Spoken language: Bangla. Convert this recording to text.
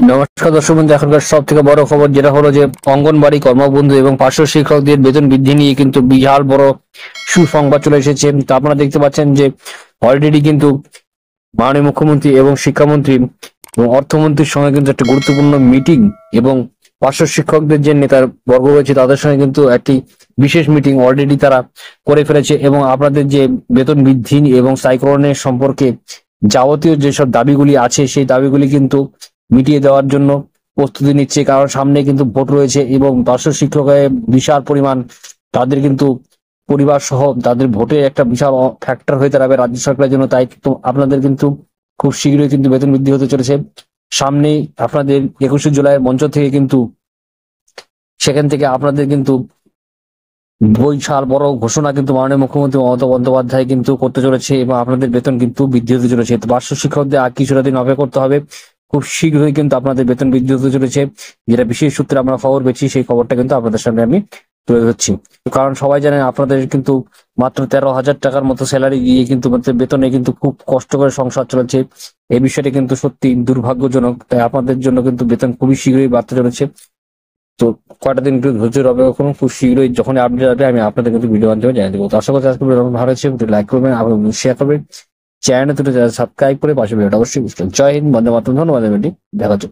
নমস্কার দর্শক বন্ধু, এখনকার সব থেকে বড় খবর যেটা হলো যে অঙ্গনবাড়ি কর্মবন্ধু এবং পার্শ্ব শিক্ষকদের বেতন বৃদ্ধি নিয়ে কিন্তু বিশাল বড় সুসংবাদ চলে এসেছে। তো আপনারা দেখতে পাচ্ছেন যে অলরেডি কিন্তু মাননীয় মুখ্যমন্ত্রী এবং শিক্ষামন্ত্রী এবং অর্থমন্ত্রীর সঙ্গে কিন্তু একটা গুরুত্বপূর্ণ মিটিং এবং পার্শ্ব শিক্ষকদের যে নেতার বর্গ রয়েছে তাদের সঙ্গে কিন্তু একটি বিশেষ মিটিং অলরেডি তারা করে ফেলেছে এবং আপনাদের যে বেতন বৃদ্ধি এবং স্থায়ীকরণের সম্পর্কে যাবতীয় যেসব দাবিগুলি আছে সেই দাবিগুলি কিন্তু মিটিয়ে দেওয়ার জন্য প্রস্তুতি নিচ্ছে। কারণ সামনে কিন্তু ভোট রয়েছে এবং পার্শ্ব শিক্ষকের বিশাল পরিমাণ তাদের কিন্তু পরিবার সহ তাদের ভোটের একটা বিশাল ফ্যাক্টর হয়ে দাঁড়াবে রাজ্য সরকারের জন্য। তাই তো আপনাদের কিন্তু খুব শীঘ্রই কিন্তু বেতন বৃদ্ধি হতে চলেছে। সামনেই আপনাদের 21শে জুলাইয়ের মঞ্চ থেকে কিন্তু সেখান থেকে আপনাদের কিন্তু বিশাল বড় ঘোষণা কিন্তু মাননীয় মুখ্যমন্ত্রী মমতা বন্দ্যোপাধ্যায় কিন্তু করতে চলেছে এবং আপনাদের বেতন কিন্তু বৃদ্ধি হতে চলেছে। তো পার্শ্ব শিক্ষকদের আর কিছুটা দিন অপেক্ষা করতে হবে, খুব শীঘ্রই কিন্তু আপনাদের বেতন বৃদ্ধি হতে চলেছে। যেটা বিশেষ সূত্রে আমরা খবর পেয়েছি সেই খবরটা কিন্তু আপনাদের সামনে আমি তুলে ধরছি। কারণ সবাই জানেন আপনাদের কিন্তু মাত্র 13,000 টাকার মতো স্যালারি দিয়ে কিন্তু বেতনে কিন্তু খুব কষ্ট করে সংসার চলেছে। এই বিষয়টা কিন্তু সত্যি দুর্ভাগ্যজনক। তাই আপনাদের জন্য কিন্তু বেতন খুবই শীঘ্রই বাড়তে চলেছে। তো কয়টা দিন একটু ধৈর্য অপেক্ষা করুন, খুব শীঘ্রই যখন আপডেট আসবে আমি আপনাদের কিন্তু ভিডিও মাধ্যমে জানিয়ে দেবো। তো আশা করছি আজকে ভিডিও ভালো হয়েছে, লাইক করবেন, আবার শেয়ার করবেন, চ্যানেল সাবস্ক্রাইব করে পাশে ভিডিওটা অবশ্যই বুঝবেন। জয় হিন্দ, বন্দে মাতরম, ধন্যবাদ। দেখা যাচ্ছে।